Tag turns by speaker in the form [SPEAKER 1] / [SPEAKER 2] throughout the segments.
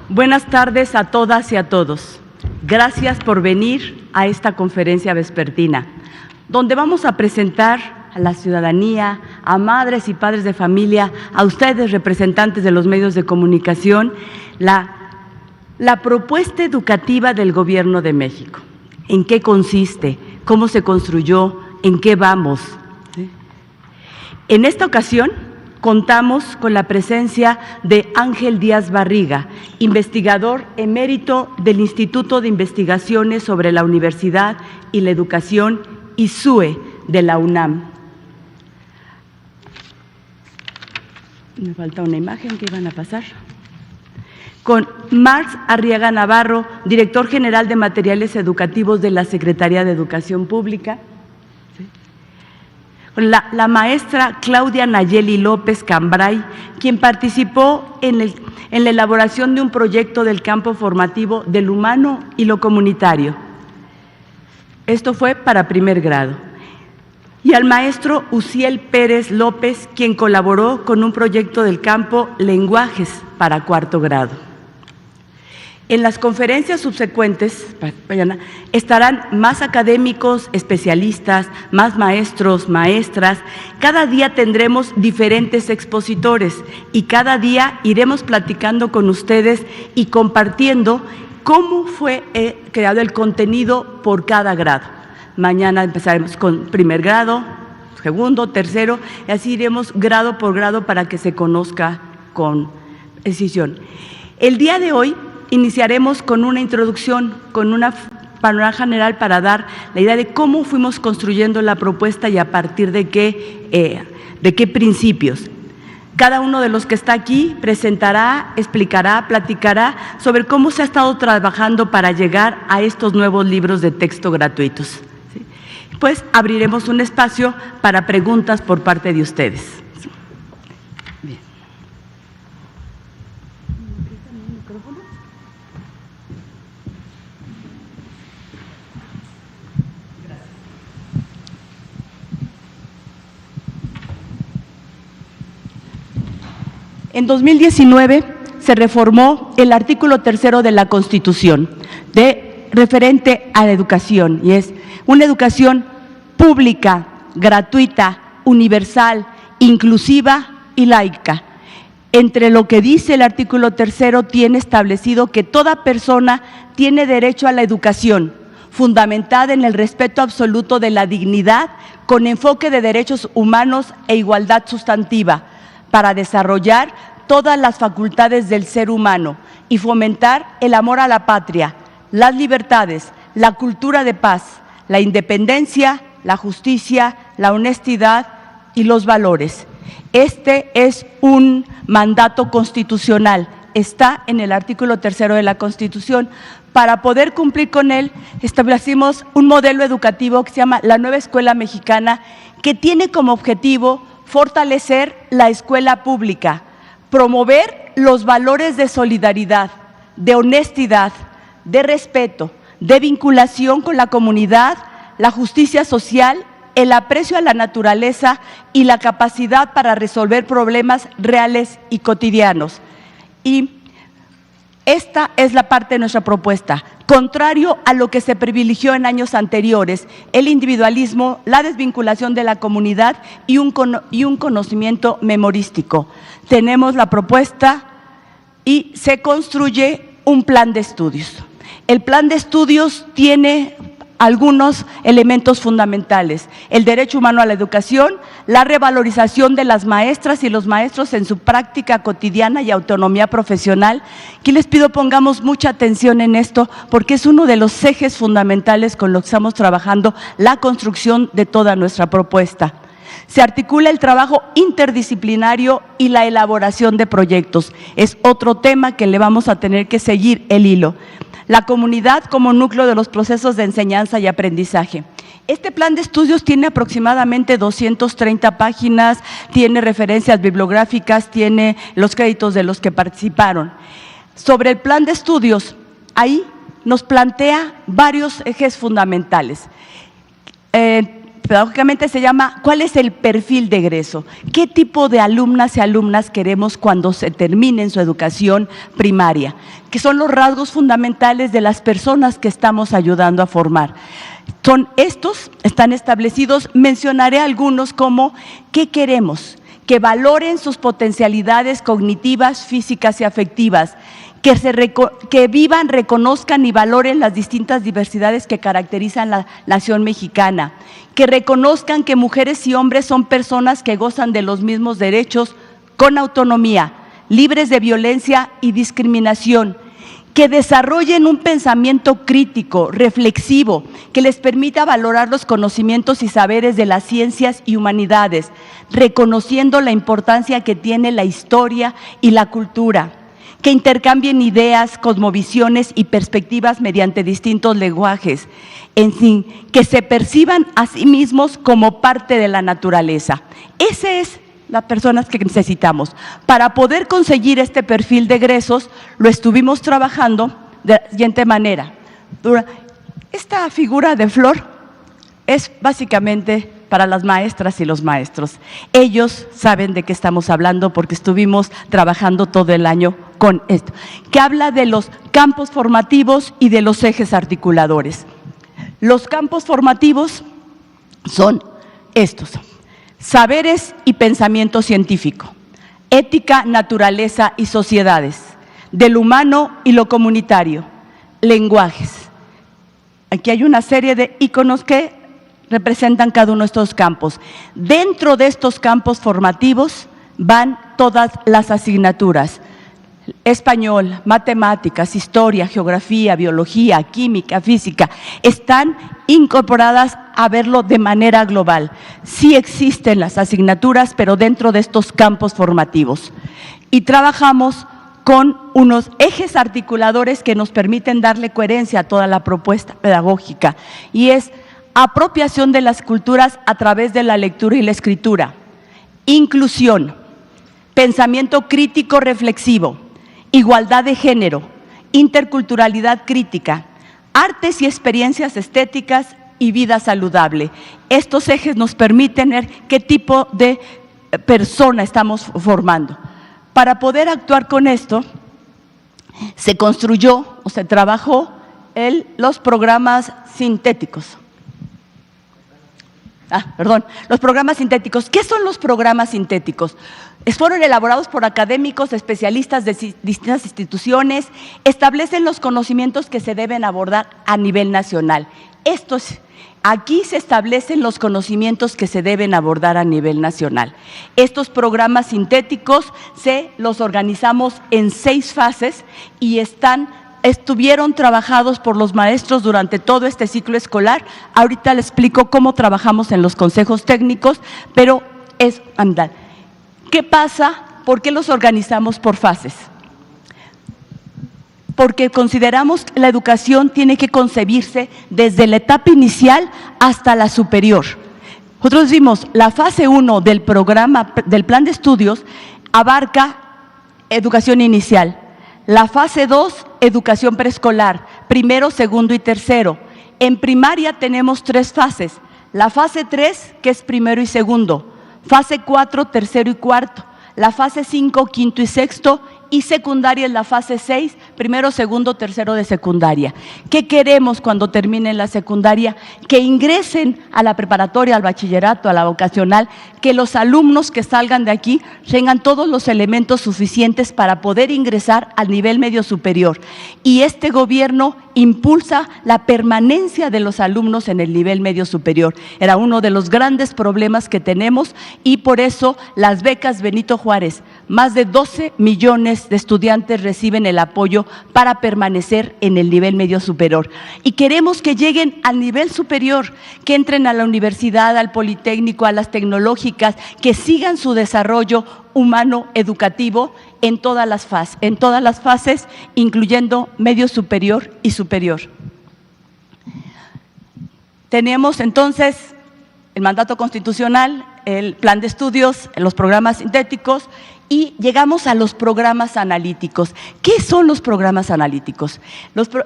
[SPEAKER 1] Buenas tardes a todas y a todos. Gracias por venir a esta conferencia vespertina, donde vamos a presentar a la ciudadanía, a madres y padres de familia, a ustedes, representantes de los medios de comunicación, la propuesta educativa del Gobierno de México. ¿En qué consiste? ¿Cómo se construyó? ¿En qué vamos? ¿Sí? En esta ocasión contamos con la presencia de Ángel Díaz Barriga, investigador emérito del Instituto de Investigaciones sobre la Universidad y la Educación, ISUE, de la UNAM. Me falta una imagen que iban a pasar. Con Marx Arriaga Navarro, director general de materiales educativos de la Secretaría de Educación Pública. Con la maestra Claudia Nayeli López Cambray, quien participó en la elaboración de un proyecto del campo formativo del humano y lo comunitario. Esto fue para primer grado. Y al maestro Uciel Pérez López, quien colaboró con un proyecto del campo Lenguajes para cuarto grado. En las conferencias subsecuentes estarán más académicos, especialistas, más maestros, maestras. Cada día tendremos diferentes expositores y cada día iremos platicando con ustedes y compartiendo cómo fue creado el contenido por cada grado. Mañana empezaremos con primer grado, segundo, tercero, y así iremos grado por grado para que se conozca con precisión. El día de hoy iniciaremos con una introducción, con una panorama general para dar la idea de cómo fuimos construyendo la propuesta y a partir de qué principios. Cada uno de los que está aquí presentará, explicará, platicará sobre cómo se ha estado trabajando para llegar a estos nuevos libros de texto gratuitos. ¿Sí? Pues abriremos un espacio para preguntas por parte de ustedes. Bien. En 2019 se reformó el artículo 3 de la Constitución referente a la educación, y es una educación pública, gratuita, universal, inclusiva y laica. Entre lo que dice el artículo 3 tiene establecido que toda persona tiene derecho a la educación, fundamentada en el respeto absoluto de la dignidad, con enfoque de derechos humanos e igualdad sustantiva, para desarrollar todas las facultades del ser humano y fomentar el amor a la patria, las libertades, la cultura de paz, la independencia, la justicia, la honestidad y los valores. Este es un mandato constitucional, está en el artículo 3 de la Constitución. Para poder cumplir con él, establecimos un modelo educativo que se llama la Nueva Escuela Mexicana, que tiene como objetivo fortalecer la escuela pública, promover los valores de solidaridad, de honestidad, de respeto, de vinculación con la comunidad, la justicia social, el aprecio a la naturaleza y la capacidad para resolver problemas reales y cotidianos. Y esta es la parte de nuestra propuesta. Contrario a lo que se privilegió en años anteriores, el individualismo, la desvinculación de la comunidad y un conocimiento memorístico. Tenemos la propuesta y se construye un plan de estudios. El plan de estudios tiene algunos elementos fundamentales: el derecho humano a la educación, la revalorización de las maestras y los maestros en su práctica cotidiana y autonomía profesional. Aquí les pido pongamos mucha atención en esto porque es uno de los ejes fundamentales con los que estamos trabajando la construcción de toda nuestra propuesta. Se articula el trabajo interdisciplinario y la elaboración de proyectos. Es otro tema que le vamos a tener que seguir el hilo. La comunidad como núcleo de los procesos de enseñanza y aprendizaje. Este plan de estudios tiene aproximadamente 230 páginas, tiene referencias bibliográficas, tiene los créditos de los que participaron. Sobre el plan de estudios, ahí nos plantea varios ejes fundamentales. pedagógicamente se llama ¿cuál es el perfil de egreso? ¿Qué tipo de alumnas y alumnas queremos cuando se termine su educación primaria? Que son los rasgos fundamentales de las personas que estamos ayudando a formar. Son estos, están establecidos, mencionaré algunos como ¿qué queremos? Que valoren sus potencialidades cognitivas, físicas y afectivas, que vivan, reconozcan y valoren las distintas diversidades que caracterizan la nación mexicana, que reconozcan que mujeres y hombres son personas que gozan de los mismos derechos con autonomía, libres de violencia y discriminación, que desarrollen un pensamiento crítico, reflexivo, que les permita valorar los conocimientos y saberes de las ciencias y humanidades, reconociendo la importancia que tiene la historia y la cultura, que intercambien ideas, cosmovisiones y perspectivas mediante distintos lenguajes, en fin, que se perciban a sí mismos como parte de la naturaleza. Ese es las personas que necesitamos. Para poder conseguir este perfil de egresos, lo estuvimos trabajando de la siguiente manera. Esta figura de flor es básicamente para las maestras y los maestros. Ellos saben de qué estamos hablando porque estuvimos trabajando todo el año con esto, que habla de los campos formativos y de los ejes articuladores. Los campos formativos son estos: saberes y pensamiento científico, ética, naturaleza y sociedades, del humano y lo comunitario, lenguajes. Aquí hay una serie de íconos que representan cada uno de estos campos. Dentro de estos campos formativos van todas las asignaturas: español, matemáticas, historia, geografía, biología, química, física, están incorporadas a verlo de manera global. Sí existen las asignaturas, pero dentro de estos campos formativos. Y trabajamos con unos ejes articuladores que nos permiten darle coherencia a toda la propuesta pedagógica, y es apropiación de las culturas a través de la lectura y la escritura, inclusión, pensamiento crítico reflexivo, igualdad de género, interculturalidad crítica, artes y experiencias estéticas y vida saludable. Estos ejes nos permiten ver qué tipo de persona estamos formando. Para poder actuar con esto, se construyó o se trabajó los programas sintéticos. Los programas sintéticos. ¿Qué son los programas sintéticos? Fueron elaborados por académicos, especialistas de distintas instituciones, establecen los conocimientos que se deben abordar a nivel nacional. Aquí se establecen los conocimientos que se deben abordar a nivel nacional. Estos programas sintéticos los organizamos en 6 fases y estuvieron trabajados por los maestros durante todo este ciclo escolar. Ahorita les explico cómo trabajamos en los consejos técnicos, pero es andar. ¿Qué pasa? ¿Por qué los organizamos por fases? Porque consideramos que la educación tiene que concebirse desde la etapa inicial hasta la superior. Nosotros vimos la fase 1 del programa, del plan de estudios, abarca educación inicial. La fase 2, educación preescolar, primero, segundo y tercero. En primaria tenemos 3 fases. La fase 3, que es primero y segundo. Fase 4, tercero y cuarto. La fase 5, quinto y sexto. Y secundaria es la fase 6, primero, segundo, tercero de secundaria. ¿Qué queremos cuando terminen la secundaria? Que ingresen a la preparatoria, al bachillerato, a la vocacional, que los alumnos que salgan de aquí tengan todos los elementos suficientes para poder ingresar al nivel medio superior. Y este gobierno impulsa la permanencia de los alumnos en el nivel medio superior. Era uno de los grandes problemas que tenemos y por eso las becas Benito Juárez, más de 12 millones de estudiantes reciben el apoyo para permanecer en el nivel medio superior. Y queremos que lleguen al nivel superior, que entren a la universidad, al politécnico, a las tecnológicas, que sigan su desarrollo humano educativo en todas las fases, incluyendo medio superior y superior. Tenemos entonces el mandato constitucional, el plan de estudios, los programas sintéticos y llegamos a los programas analíticos. ¿Qué son los programas analíticos?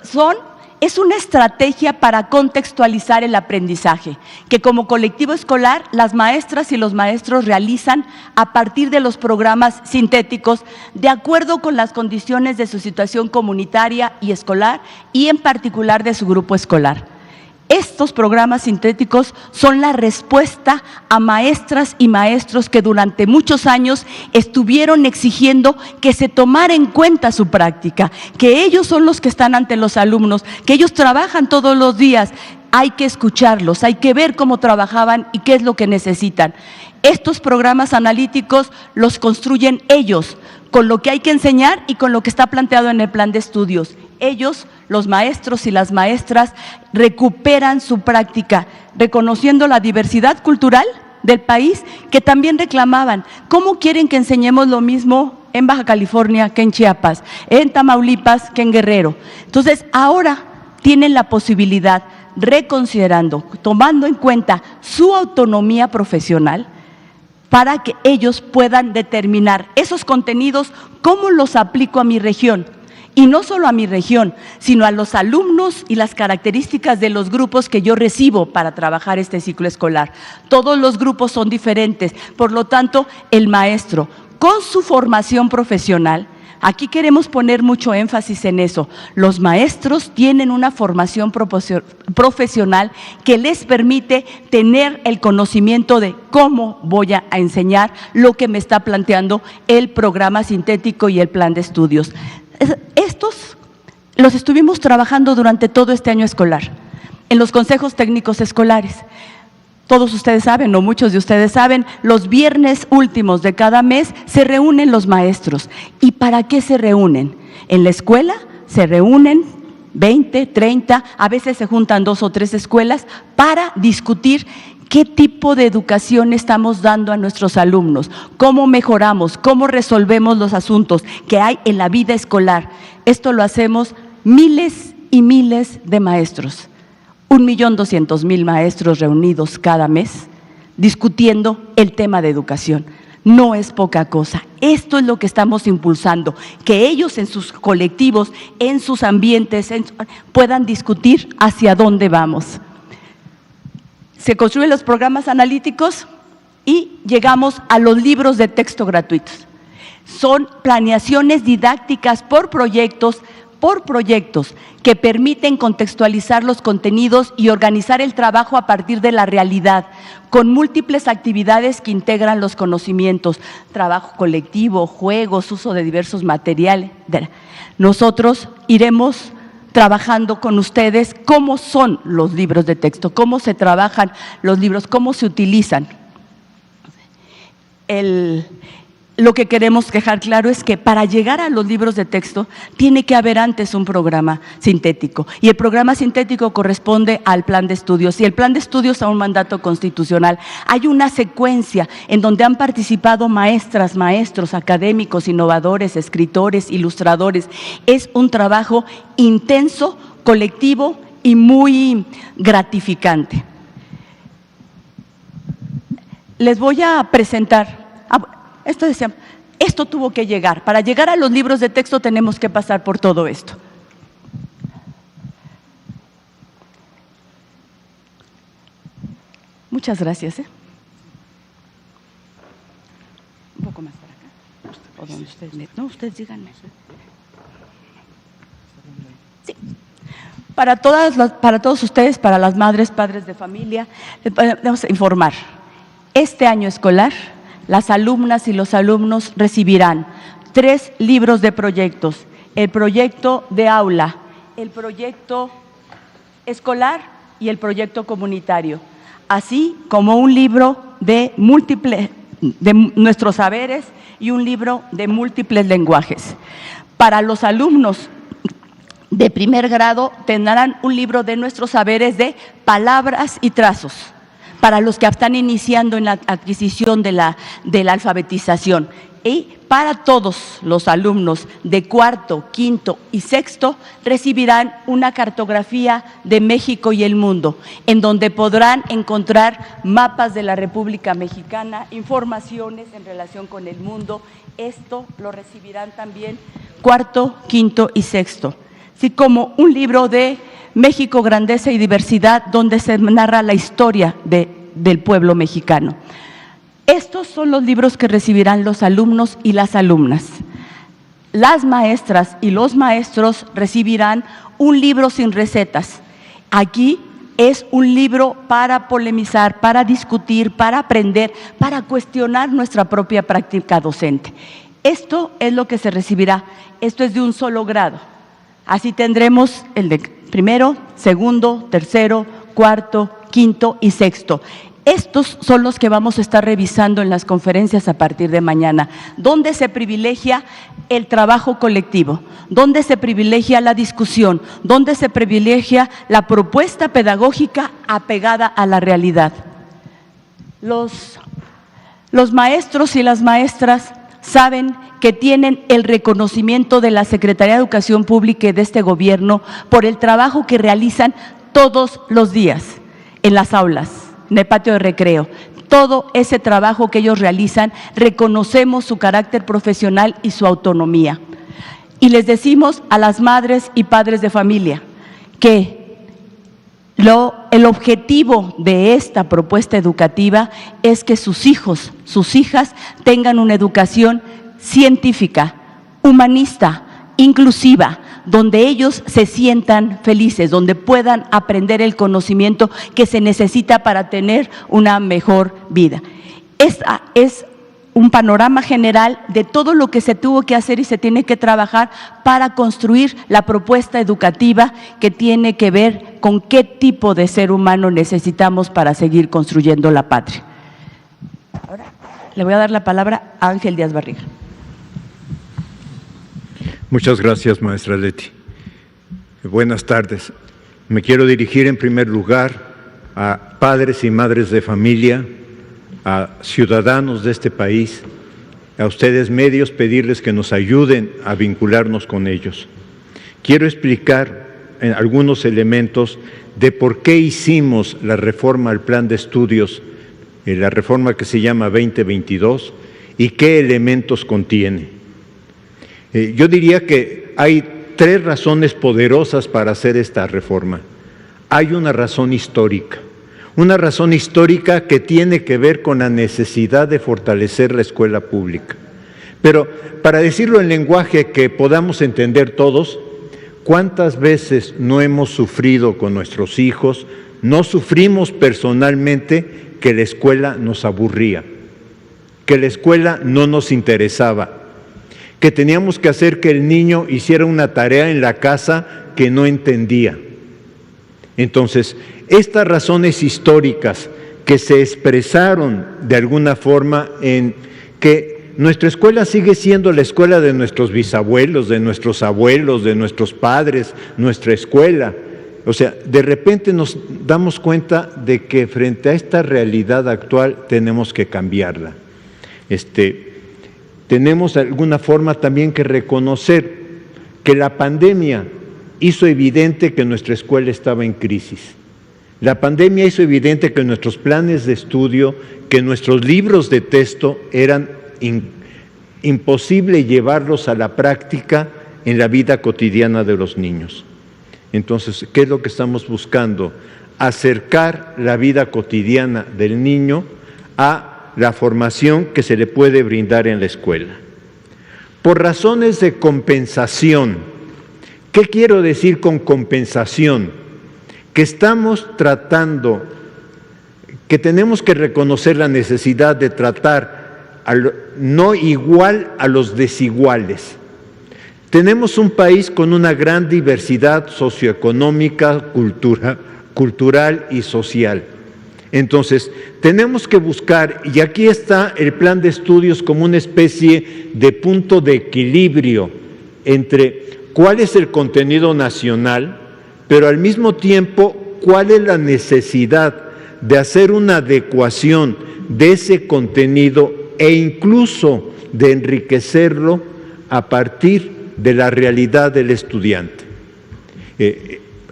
[SPEAKER 1] Son es una estrategia para contextualizar el aprendizaje, que como colectivo escolar las maestras y los maestros realizan a partir de los programas sintéticos de acuerdo con las condiciones de su situación comunitaria y escolar y en particular de su grupo escolar. Estos programas sintéticos son la respuesta a maestras y maestros que durante muchos años estuvieron exigiendo que se tomara en cuenta su práctica, que ellos son los que están ante los alumnos, que ellos trabajan todos los días. Hay que escucharlos, hay que ver cómo trabajaban y qué es lo que necesitan. Estos programas analíticos los construyen ellos, con lo que hay que enseñar y con lo que está planteado en el plan de estudios. Ellos, los maestros y las maestras, recuperan su práctica, reconociendo la diversidad cultural del país que también reclamaban. ¿Cómo quieren que enseñemos lo mismo en Baja California que en Chiapas, en Tamaulipas que en Guerrero? Entonces, ahora tienen la posibilidad, reconsiderando, tomando en cuenta su autonomía profesional, para que ellos puedan determinar esos contenidos, cómo los aplico a mi región. Y no solo a mi región, sino a los alumnos y las características de los grupos que yo recibo para trabajar este ciclo escolar. Todos los grupos son diferentes, por lo tanto, el maestro, con su formación profesional, aquí queremos poner mucho énfasis en eso, los maestros tienen una formación profesional que les permite tener el conocimiento de cómo voy a enseñar lo que me está planteando el programa sintético y el plan de estudios. Estos los estuvimos trabajando durante todo este año escolar, en los consejos técnicos escolares. Todos ustedes saben, o muchos de ustedes saben, los viernes últimos de cada mes se reúnen los maestros. ¿Y para qué se reúnen? En la escuela se reúnen 20, 30, a veces se juntan 2 o 3 escuelas para discutir qué tipo de educación estamos dando a nuestros alumnos, cómo mejoramos, cómo resolvemos los asuntos que hay en la vida escolar. Esto lo hacemos miles y miles de maestros, 1.200.000 maestros reunidos cada mes discutiendo el tema de educación. No es poca cosa. Esto es lo que estamos impulsando, que ellos en sus colectivos, en sus ambientes, puedan discutir hacia dónde vamos. Se construyen los programas analíticos y llegamos a los libros de texto gratuitos. Son planeaciones didácticas por proyectos que permiten contextualizar los contenidos y organizar el trabajo a partir de la realidad, con múltiples actividades que integran los conocimientos, trabajo colectivo, juegos, uso de diversos materiales. Nosotros iremos trabajando con ustedes cómo son los libros de texto, cómo se trabajan los libros, cómo se utilizan. Lo que queremos dejar claro es que para llegar a los libros de texto tiene que haber antes un programa sintético y el programa sintético corresponde al plan de estudios y el plan de estudios a un mandato constitucional. Hay una secuencia en donde han participado maestras, maestros, académicos, innovadores, escritores, ilustradores. Es un trabajo intenso, colectivo y muy gratificante. Les voy a presentar… Esto tuvo que llegar. Para llegar a los libros de texto tenemos que pasar por todo esto. Muchas gracias. Un poco más para acá. O donde ustedes… No, ustedes díganme. Sí. Para todos ustedes, para las madres, padres de familia, les vamos a informar. Este año escolar, las alumnas y los alumnos recibirán 3 libros de proyectos, el proyecto de aula, el proyecto escolar y el proyecto comunitario, así como un libro de nuestros saberes y un libro de múltiples lenguajes. Para los alumnos de primer grado tendrán un libro de nuestros saberes de palabras y trazos, para los que están iniciando en la adquisición de la alfabetización. Y para todos los alumnos de 4º, 5º y 6º recibirán una cartografía de México y el mundo, en donde podrán encontrar mapas de la República Mexicana, informaciones en relación con el mundo. Esto lo recibirán también 4º, 5º y 6º, así como un libro de México, Grandeza y Diversidad, donde se narra la historia del pueblo mexicano. Estos son los libros que recibirán los alumnos y las alumnas. Las maestras y los maestros recibirán un libro sin recetas. Aquí es un libro para polemizar, para discutir, para aprender, para cuestionar nuestra propia práctica docente. Esto es lo que se recibirá. Esto es de un solo grado. Así tendremos el de primero, segundo, tercero, cuarto, quinto y sexto. Estos son los que vamos a estar revisando en las conferencias a partir de mañana, donde se privilegia el trabajo colectivo, donde se privilegia la discusión, donde se privilegia la propuesta pedagógica apegada a la realidad. Los maestros y las maestras saben que tienen el reconocimiento de la Secretaría de Educación Pública y de este gobierno por el trabajo que realizan todos los días en las aulas, en el patio de recreo. Todo ese trabajo que ellos realizan, reconocemos su carácter profesional y su autonomía. Y les decimos a las madres y padres de familia que el objetivo de esta propuesta educativa es que sus hijos, sus hijas tengan una educación científica, humanista, inclusiva, donde ellos se sientan felices, donde puedan aprender el conocimiento que se necesita para tener una mejor vida. Esta es un panorama general de todo lo que se tuvo que hacer y se tiene que trabajar para construir la propuesta educativa que tiene que ver con qué tipo de ser humano necesitamos para seguir construyendo la patria. Ahora le voy a dar la palabra a Ángel Díaz Barriga.
[SPEAKER 2] Muchas gracias, maestra Leti. Buenas tardes. Me quiero dirigir en primer lugar a padres y madres de familia, a ciudadanos de este país, a ustedes medios, pedirles que nos ayuden a vincularnos con ellos. Quiero explicar algunos elementos de por qué hicimos la reforma al plan de estudios, la reforma que se llama 2022, y qué elementos contiene. Yo diría que hay tres razones poderosas para hacer esta reforma. Hay una razón histórica que tiene que ver con la necesidad de fortalecer la escuela pública. Pero para decirlo en lenguaje que podamos entender todos, ¿cuántas veces no hemos sufrido con nuestros hijos, no sufrimos personalmente que la escuela nos aburría, que la escuela no nos interesaba, que teníamos que hacer que el niño hiciera una tarea en la casa que no entendía? Entonces, estas razones históricas que se expresaron de alguna forma en que nuestra escuela sigue siendo la escuela de nuestros bisabuelos, de nuestros abuelos, de nuestros padres, nuestra escuela. O sea, de repente nos damos cuenta de que frente a esta realidad actual tenemos que cambiarla. Tenemos de alguna forma también que reconocer que la pandemia hizo evidente que nuestra escuela estaba en crisis. La pandemia hizo evidente que nuestros planes de estudio, que nuestros libros de texto eran imposible llevarlos a la práctica en la vida cotidiana de los niños. Entonces, ¿qué es lo que estamos buscando? Acercar la vida cotidiana del niño a la formación que se le puede brindar en la escuela. Por razones de compensación. ¿Qué quiero decir con compensación? Que estamos tratando, que tenemos que reconocer la necesidad de tratar no igual a los desiguales. Tenemos un país con una gran diversidad socioeconómica, cultural y social. Entonces, tenemos que buscar, y aquí está el plan de estudios como una especie de punto de equilibrio entre cuál es el contenido nacional, pero al mismo tiempo cuál es la necesidad de hacer una adecuación de ese contenido e incluso de enriquecerlo a partir de la realidad del estudiante.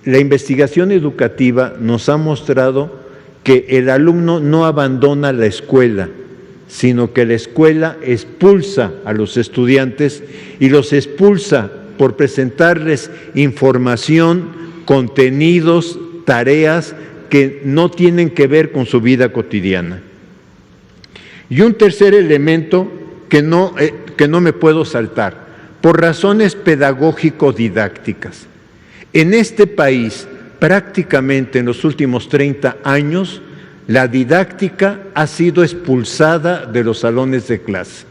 [SPEAKER 2] La investigación educativa nos ha mostrado que el alumno no abandona la escuela, sino que la escuela expulsa a los estudiantes y los expulsa por presentarles información contenidos, tareas que no tienen que ver con su vida cotidiana. Y un tercer elemento que no me puedo saltar, por razones pedagógico-didácticas. En este país, prácticamente en los últimos 30 años, la didáctica ha sido expulsada de los salones de clase.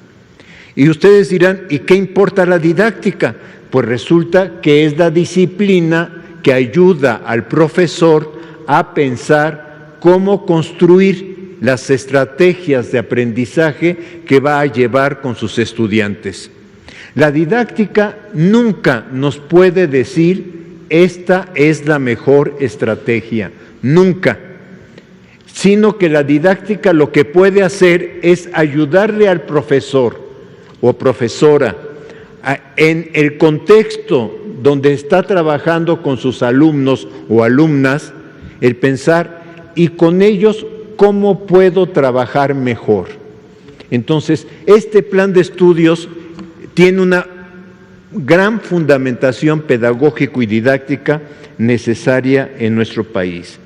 [SPEAKER 2] Y ustedes dirán, ¿y qué importa la didáctica? Pues resulta que es la disciplina que ayuda al profesor a pensar cómo construir las estrategias de aprendizaje que va a llevar con sus estudiantes. La didáctica nunca nos puede decir, esta es la mejor estrategia, nunca. Sino que la didáctica lo que puede hacer es ayudarle al profesor o profesora en el contexto donde está trabajando con sus alumnos o alumnas, el pensar, y con ellos, ¿cómo puedo trabajar mejor? Entonces, este plan de estudios tiene una gran fundamentación pedagógico y didáctica necesaria en nuestro país.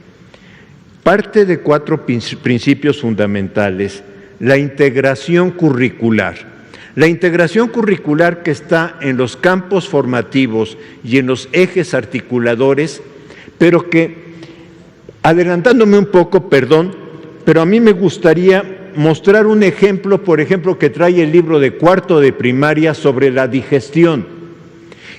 [SPEAKER 2] Parte de 4 principios fundamentales: la integración curricular. La integración curricular que está en los campos formativos y en los ejes articuladores, pero que, adelantándome un poco, perdón, pero a mí me gustaría mostrar un ejemplo, por ejemplo, que trae el libro de 4º de primaria sobre la digestión.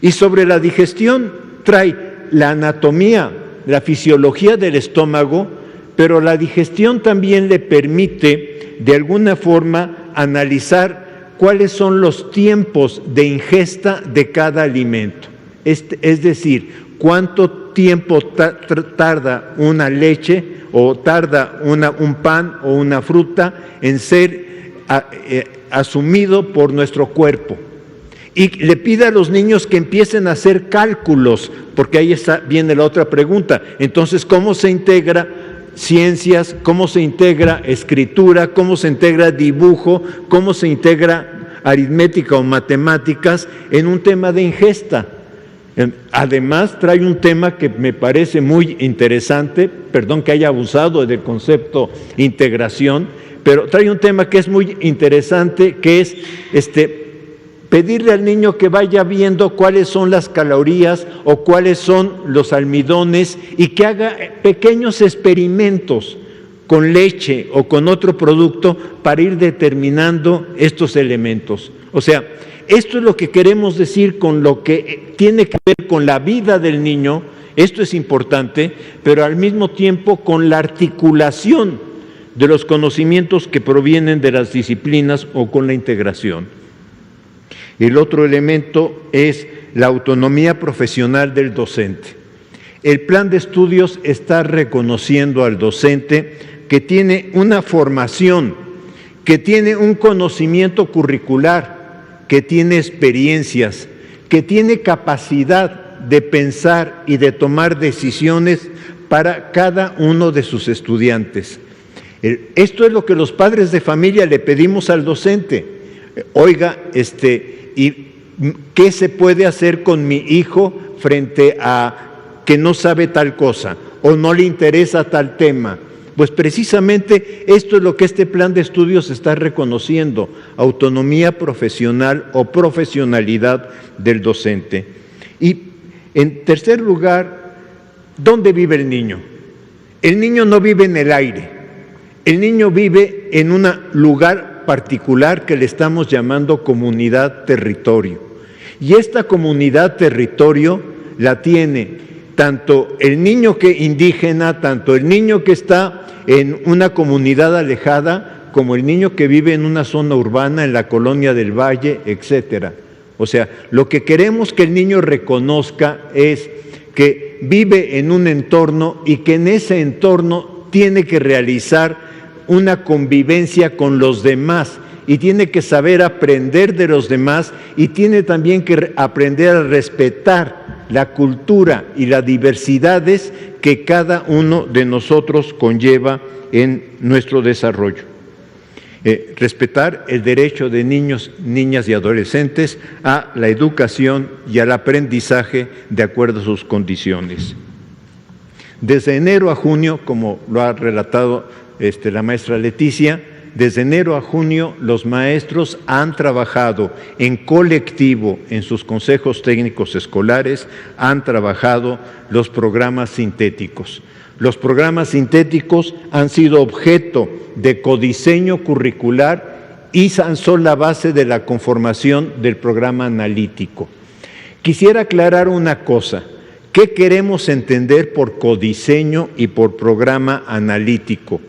[SPEAKER 2] Y sobre la digestión trae la anatomía, la fisiología del estómago, pero la digestión también le permite, de alguna forma, analizar cuáles son los tiempos de ingesta de cada alimento. Es decir, cuánto tiempo tarda una leche o tarda un pan o una fruta en ser asumido por nuestro cuerpo. Y le pide a los niños que empiecen a hacer cálculos, porque ahí viene la otra pregunta. Entonces, ¿cómo se integra ciencias? ¿Cómo se integra escritura? ¿Cómo se integra dibujo? ¿Cómo se integra aritmética o matemáticas en un tema de ingesta? Además, trae un tema que me parece muy interesante, perdón que haya abusado del concepto integración, pero trae un tema que es muy interesante, que es pedirle al niño que vaya viendo cuáles son las calorías o cuáles son los almidones y que haga pequeños experimentos con leche o con otro producto para ir determinando estos elementos. O sea, esto es lo que queremos decir con lo que tiene que ver con la vida del niño. Esto es importante, pero al mismo tiempo con la articulación de los conocimientos que provienen de las disciplinas o con la integración. El otro elemento es la autonomía profesional del docente. El plan de estudios está reconociendo al docente que tiene una formación, que tiene un conocimiento curricular, que tiene experiencias, que tiene capacidad de pensar y de tomar decisiones para cada uno de sus estudiantes. Esto es lo que los padres de familia le pedimos al docente. Oiga, ¿y qué se puede hacer con mi hijo frente a que no sabe tal cosa o no le interesa tal tema? Pues precisamente esto es lo que este plan de estudios está reconociendo: autonomía profesional o profesionalidad del docente. Y en tercer lugar, ¿dónde vive el niño? El niño no vive en el aire, el niño vive en un lugar particular que le estamos llamando comunidad territorio. Y esta comunidad territorio la tiene tanto el niño que indígena, tanto el niño que está en una comunidad alejada, como el niño que vive en una zona urbana, en la colonia del Valle, etcétera. O sea, lo que queremos que el niño reconozca es que vive en un entorno y que en ese entorno tiene que realizar una convivencia con los demás y tiene que saber aprender de los demás y tiene también que aprender a respetar la cultura y las diversidades que cada uno de nosotros conlleva en nuestro desarrollo. Respetar el derecho de niños, niñas y adolescentes a la educación y al aprendizaje de acuerdo a sus condiciones. Desde enero a junio, como lo ha relatado la maestra Leticia, desde enero a junio los maestros han trabajado en colectivo en sus consejos técnicos escolares, han trabajado los programas sintéticos. Los programas sintéticos han sido objeto de codiseño curricular y son la base de la conformación del programa analítico. Quisiera aclarar una cosa. ¿Qué queremos entender por codiseño y por programa analítico?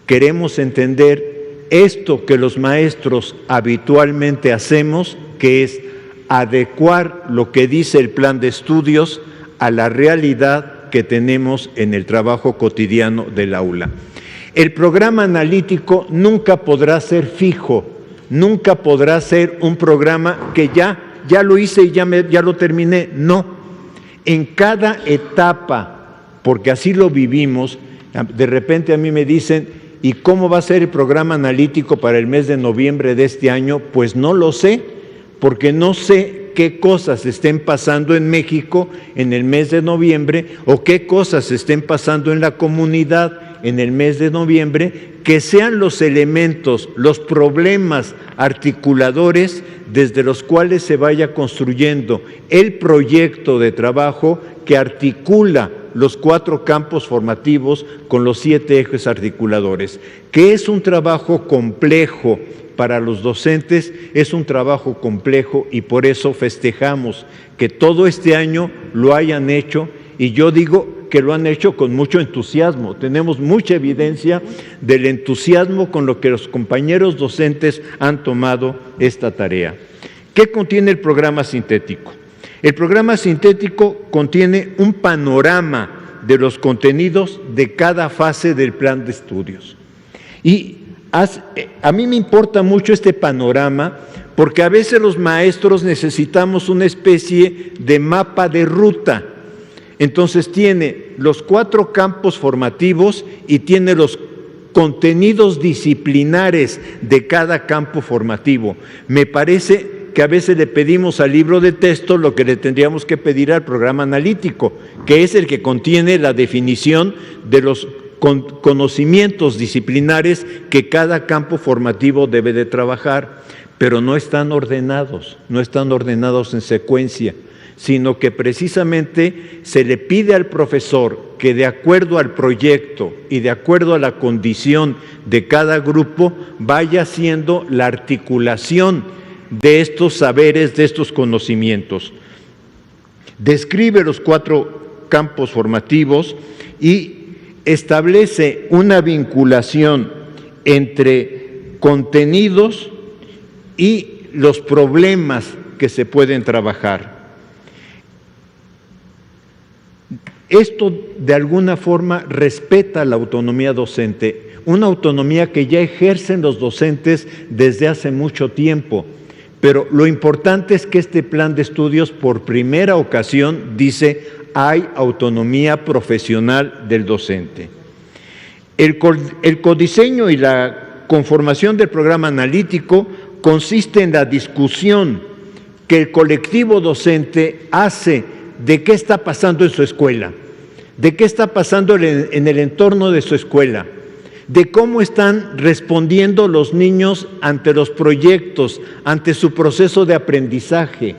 [SPEAKER 2] Queremos entender esto que los maestros habitualmente hacemos, que es adecuar lo que dice el plan de estudios a la realidad que tenemos en el trabajo cotidiano del aula. El programa analítico nunca podrá ser fijo, nunca podrá ser un programa que ya lo hice y ya lo terminé. No, en cada etapa, porque así lo vivimos, de repente a mí me dicen, ¿y cómo va a ser el programa analítico para el mes de noviembre de este año? Pues no lo sé, porque no sé qué cosas estén pasando en México en el mes de noviembre o qué cosas estén pasando en la comunidad en el mes de noviembre, que sean los elementos, los problemas articuladores desde los cuales se vaya construyendo el proyecto de trabajo que articula los 4 campos formativos con los 7 ejes articuladores, que es un trabajo complejo para los docentes, es un trabajo complejo y por eso festejamos que todo este año lo hayan hecho, y yo digo que lo han hecho con mucho entusiasmo. Tenemos mucha evidencia del entusiasmo con lo que los compañeros docentes han tomado esta tarea. ¿Qué contiene el programa sintético? El programa sintético contiene un panorama de los contenidos de cada fase del plan de estudios. Y a mí me importa mucho este panorama porque a veces los maestros necesitamos una especie de mapa de ruta. Entonces tiene los 4 campos formativos y tiene los contenidos disciplinares de cada campo formativo. Me parece que a veces le pedimos al libro de texto lo que le tendríamos que pedir al programa analítico, que es el que contiene la definición de los conocimientos disciplinares que cada campo formativo debe de trabajar, pero no están ordenados en secuencia, sino que precisamente se le pide al profesor que de acuerdo al proyecto y de acuerdo a la condición de cada grupo vaya haciendo la articulación de estos saberes, de estos conocimientos. Describe los 4 campos formativos y establece una vinculación entre contenidos y los problemas que se pueden trabajar. Esto de alguna forma respeta la autonomía docente, una autonomía que ya ejercen los docentes desde hace mucho tiempo, pero lo importante es que este plan de estudios por primera ocasión dice hay autonomía profesional del docente. El codiseño y la conformación del programa analítico consiste en la discusión que el colectivo docente hace de qué está pasando en su escuela, de qué está pasando en el entorno de su escuela, de cómo están respondiendo los niños ante los proyectos, ante su proceso de aprendizaje.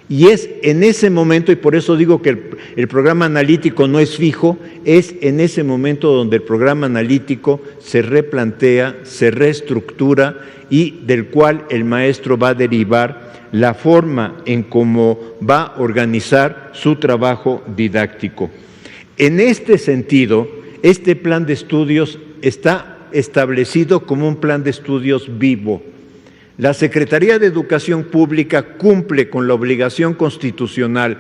[SPEAKER 2] Y es en ese momento, y por eso digo que el programa analítico no es fijo, es en ese momento donde el programa analítico se replantea, se reestructura y del cual el maestro va a derivar la forma en cómo va a organizar su trabajo didáctico. En este sentido, este plan de estudios está establecido como un plan de estudios vivo. La Secretaría de Educación Pública cumple con la obligación constitucional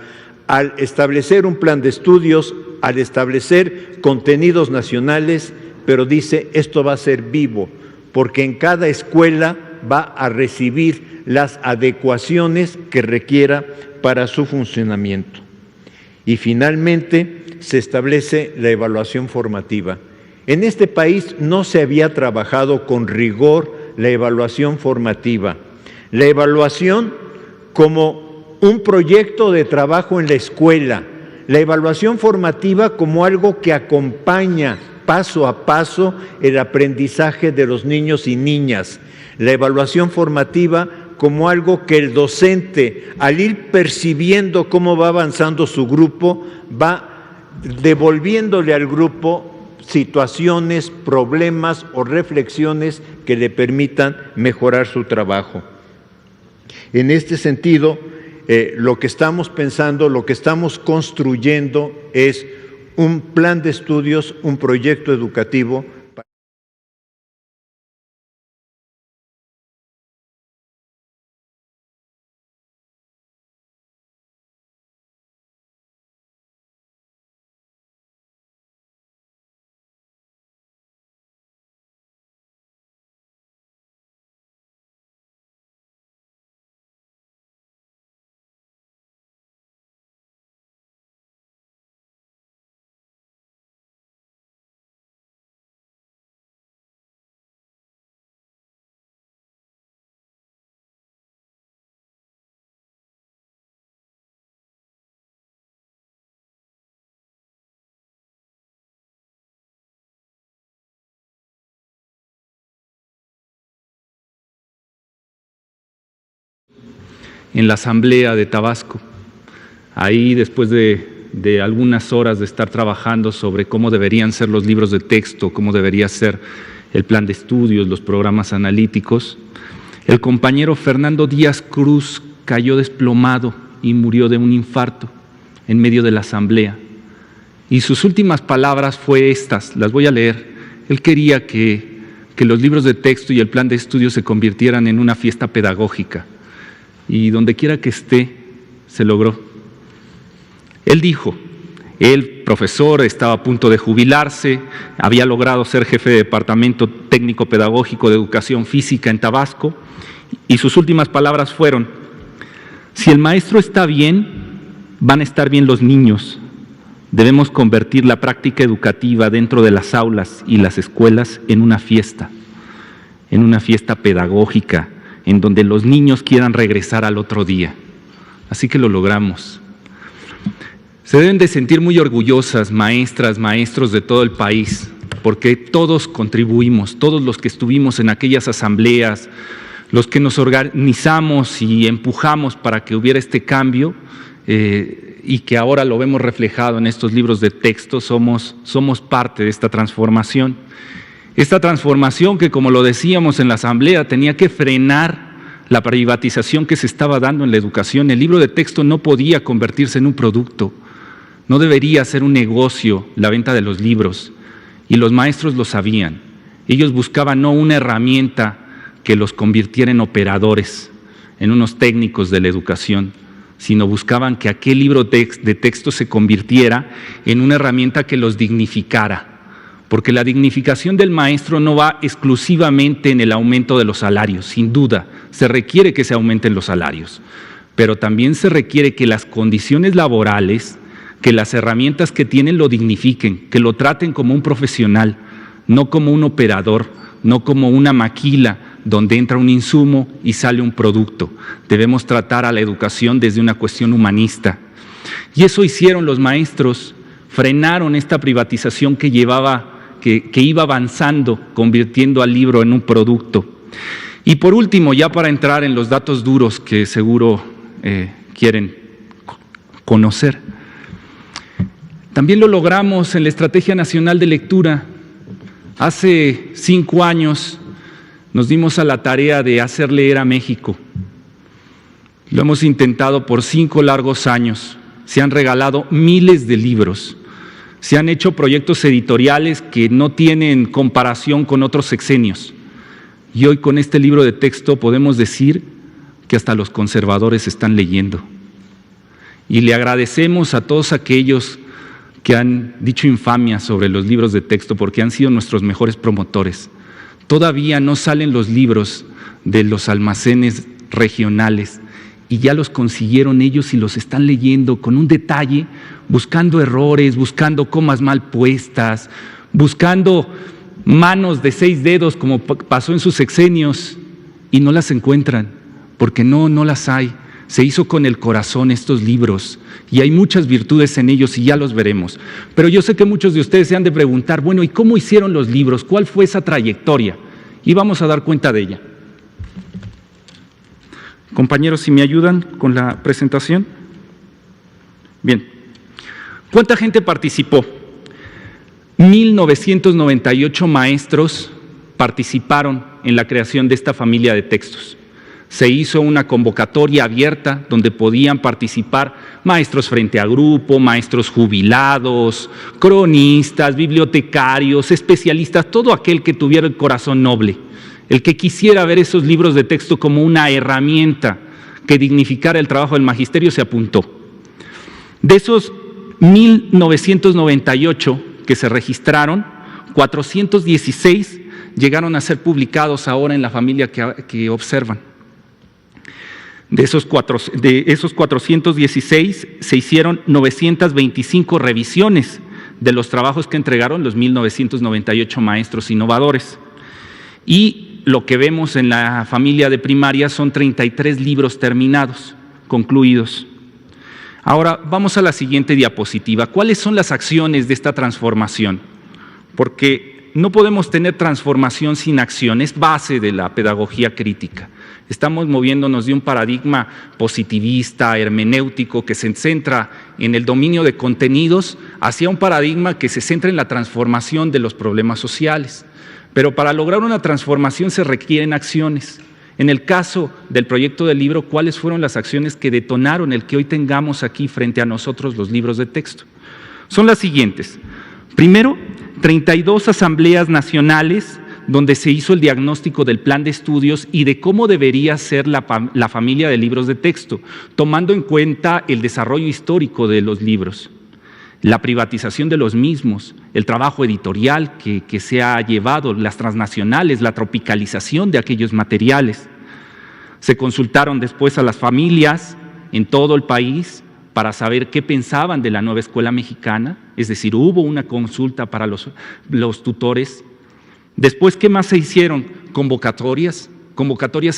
[SPEAKER 2] al establecer un plan de estudios, al establecer contenidos nacionales, pero dice esto va a ser vivo, porque en cada escuela va a recibir las adecuaciones que requiera para su funcionamiento. Y finalmente se establece la evaluación formativa. En este país no se había trabajado con rigor la evaluación formativa. La evaluación como un proyecto de trabajo en la escuela, La evaluación formativa como algo que acompaña paso a paso el aprendizaje de los niños y niñas. La evaluación formativa como algo que el docente, al ir percibiendo cómo va avanzando su grupo, va devolviéndole al grupo situaciones, problemas o reflexiones que le permitan mejorar su trabajo. En este sentido, lo que estamos pensando, lo que estamos construyendo es un plan de estudios, un proyecto educativo.
[SPEAKER 3] En la Asamblea de Tabasco. Ahí, después de algunas horas de estar trabajando sobre cómo deberían ser los libros de texto, cómo debería ser el plan de estudios, los programas analíticos, el compañero Fernando Díaz Cruz cayó desplomado y murió de un infarto en medio de la asamblea. Y sus últimas palabras fue estas, las voy a leer. Él quería que los libros de texto y el plan de estudios se convirtieran en una fiesta pedagógica. Y donde quiera que esté, se logró. Él dijo, el profesor estaba a punto de jubilarse, había logrado ser jefe de departamento técnico pedagógico de educación física en Tabasco, y sus últimas palabras fueron: si el maestro está bien, van a estar bien los niños. Debemos convertir la práctica educativa dentro de las aulas y las escuelas en una fiesta pedagógica, en donde los niños quieran regresar al otro día. Así que lo logramos. Se deben de sentir muy orgullosas, maestras, maestros de todo el país, porque todos contribuimos, todos los que estuvimos en aquellas asambleas, los que nos organizamos y empujamos para que hubiera este cambio, y que ahora lo vemos reflejado en estos libros de texto, somos parte de esta transformación. Esta transformación que, como lo decíamos en la asamblea, tenía que frenar la privatización que se estaba dando en la educación. El libro de texto no podía convertirse en un producto, no debería ser un negocio la venta de los libros, y los maestros lo sabían. Ellos buscaban no una herramienta que los convirtiera en operadores, en unos técnicos de la educación, sino buscaban que aquel libro de texto se convirtiera en una herramienta que los dignificara. Porque la dignificación del maestro no va exclusivamente en el aumento de los salarios, sin duda, se requiere que se aumenten los salarios, pero también se requiere que las condiciones laborales, que las herramientas que tienen lo dignifiquen, que lo traten como un profesional, no como un operador, no como una maquila donde entra un insumo y sale un producto. Debemos tratar a la educación desde una cuestión humanista. Y eso hicieron los maestros, frenaron esta privatización que iba avanzando, convirtiendo al libro en un producto. Y por último, ya para entrar en los datos duros que seguro quieren conocer, también lo logramos en la Estrategia Nacional de Lectura. Hace 5 años nos dimos a la tarea de hacer leer a México. Lo hemos intentado por 5 largos años. Se han regalado miles de libros. Se han hecho proyectos editoriales que no tienen comparación con otros sexenios. Y hoy con este libro de texto podemos decir que hasta los conservadores están leyendo. Y le agradecemos a todos aquellos que han dicho infamia sobre los libros de texto porque han sido nuestros mejores promotores. Todavía no salen los libros de los almacenes regionales y ya los consiguieron ellos y los están leyendo con un detalle, buscando errores, buscando comas mal puestas, buscando manos de 6 dedos como pasó en sus sexenios, y no las encuentran porque no las hay. Se hizo con el corazón estos libros y hay muchas virtudes en ellos y ya los veremos. Pero yo sé que muchos de ustedes se han de preguntar, bueno, ¿y cómo hicieron los libros? ¿Cuál fue esa trayectoria? Y vamos a dar cuenta de ella. Compañeros, si me ayudan con la presentación. Bien. ¿Cuánta gente participó? 1998 maestros participaron en la creación de esta familia de textos. Se hizo una convocatoria abierta donde podían participar maestros frente a grupo, maestros jubilados, cronistas, bibliotecarios, especialistas, todo aquel que tuviera el corazón noble, el que quisiera ver esos libros de texto como una herramienta que dignificara el trabajo del magisterio se apuntó. De esos 1998 que se registraron, 416 llegaron a ser publicados ahora en la familia que observan. De esos 416 se hicieron 925 revisiones de los trabajos que entregaron los 1998 maestros innovadores. Y lo que vemos en la familia de primaria son 33 libros terminados, concluidos. Ahora vamos a la siguiente diapositiva. ¿Cuáles son las acciones de esta transformación? Porque no podemos tener transformación sin acción, es base de la pedagogía crítica. Estamos moviéndonos de un paradigma positivista, hermenéutico, que se centra en el dominio de contenidos, hacia un paradigma que se centra en la transformación de los problemas sociales. Pero para lograr una transformación se requieren acciones. En el caso del proyecto del libro, ¿cuáles fueron las acciones que detonaron el que hoy tengamos aquí frente a nosotros los libros de texto? Son las siguientes. Primero, 32 asambleas nacionales donde se hizo el diagnóstico del plan de estudios y de cómo debería ser la familia de libros de texto, tomando en cuenta el desarrollo histórico de los libros, la privatización de los mismos, el trabajo editorial que se ha llevado, las transnacionales, la tropicalización de aquellos materiales. Se consultaron después a las familias en todo el país para saber qué pensaban de la nueva escuela mexicana, es decir, hubo una consulta para los tutores. Después, ¿qué más se hicieron? Convocatorias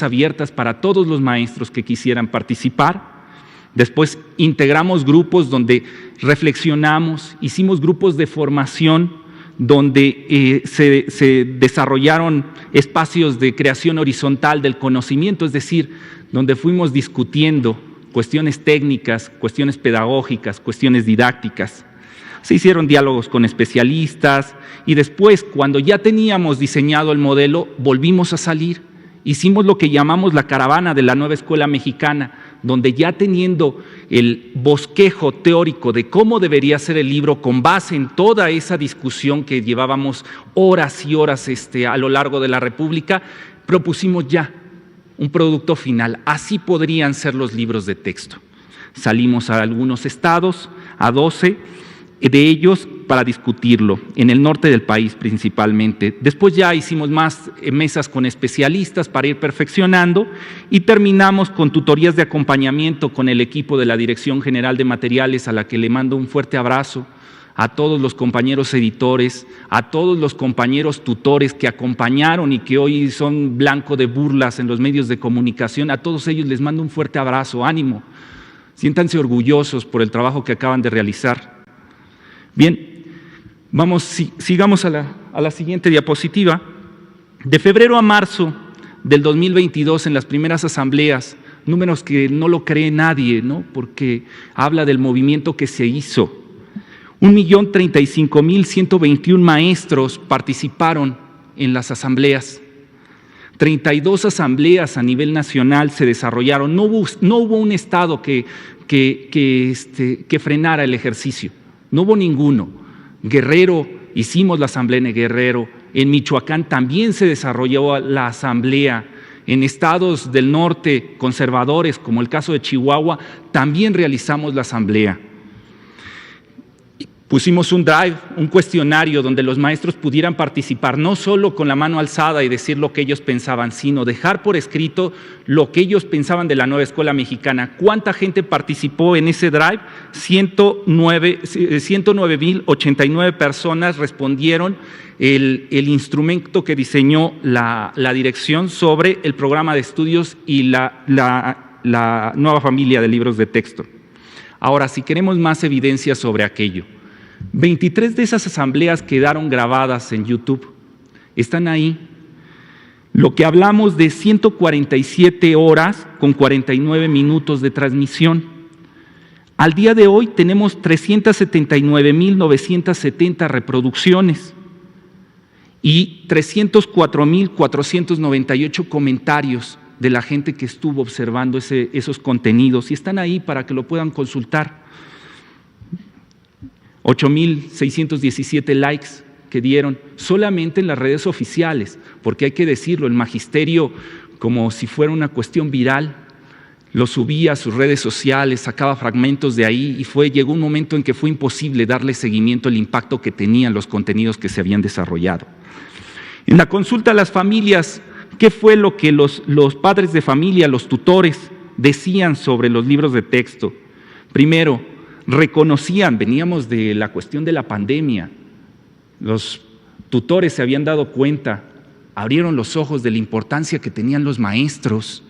[SPEAKER 3] abiertas para todos los maestros que quisieran participar. Después integramos grupos donde reflexionamos, hicimos grupos de formación donde se desarrollaron espacios de creación horizontal del conocimiento, es decir, donde fuimos discutiendo cuestiones técnicas, cuestiones pedagógicas, cuestiones didácticas. Se hicieron diálogos con especialistas y después, cuando ya teníamos diseñado el modelo, volvimos a salir. Hicimos lo que llamamos la caravana de la nueva escuela mexicana, donde ya teniendo el bosquejo teórico de cómo debería ser el libro con base en toda esa discusión que llevábamos horas y horas a lo largo de la República, propusimos ya un producto final. Así podrían ser los libros de texto. Salimos a algunos estados, a 12 de ellos, para discutirlo, en el norte del país principalmente. Después ya hicimos más mesas con especialistas para ir perfeccionando y terminamos con tutorías de acompañamiento con el equipo de la Dirección General de Materiales, a la que le mando un fuerte abrazo, a todos los compañeros editores, a todos los compañeros tutores que acompañaron y que hoy son blanco de burlas en los medios de comunicación. A todos ellos les mando un fuerte abrazo, ánimo, siéntanse orgullosos por el trabajo que acaban de realizar. Bien, sigamos a la siguiente diapositiva. De febrero a marzo del 2022, en las primeras asambleas, números que no lo cree nadie, ¿no? Porque habla del movimiento que se hizo. 1.035.121 maestros participaron en las asambleas. 32 asambleas a nivel nacional se desarrollaron. No hubo un estado que frenara el ejercicio. No hubo ninguno. Guerrero, hicimos la asamblea en Guerrero. En Michoacán también se desarrolló la asamblea. En estados del norte conservadores, como el caso de Chihuahua, también realizamos la asamblea. Pusimos un drive, un cuestionario donde los maestros pudieran participar, no solo con la mano alzada y decir lo que ellos pensaban, sino dejar por escrito lo que ellos pensaban de la nueva escuela mexicana. ¿Cuánta gente participó en ese drive? 109.089 personas respondieron el instrumento que diseñó la dirección sobre el programa de estudios y la la nueva familia de libros de texto. Ahora, si queremos más evidencia sobre aquello, 23 de esas asambleas quedaron grabadas en YouTube, están ahí. Lo que hablamos de 147 horas con 49 minutos de transmisión. Al día de hoy tenemos 379.970 reproducciones y 304.498 comentarios de la gente que estuvo observando esos contenidos, y están ahí para que lo puedan consultar. 8.617 likes que dieron solamente en las redes oficiales, porque hay que decirlo, el magisterio, como si fuera una cuestión viral, lo subía a sus redes sociales, sacaba fragmentos de ahí, y llegó un momento en que fue imposible darle seguimiento al impacto que tenían los contenidos que se habían desarrollado. En la consulta a las familias, ¿qué fue lo que los padres de familia, los tutores, decían sobre los libros de texto? Primero, reconocían, veníamos de la cuestión de la pandemia, los tutores se habían dado cuenta, abrieron los ojos de la importancia que tenían los maestros,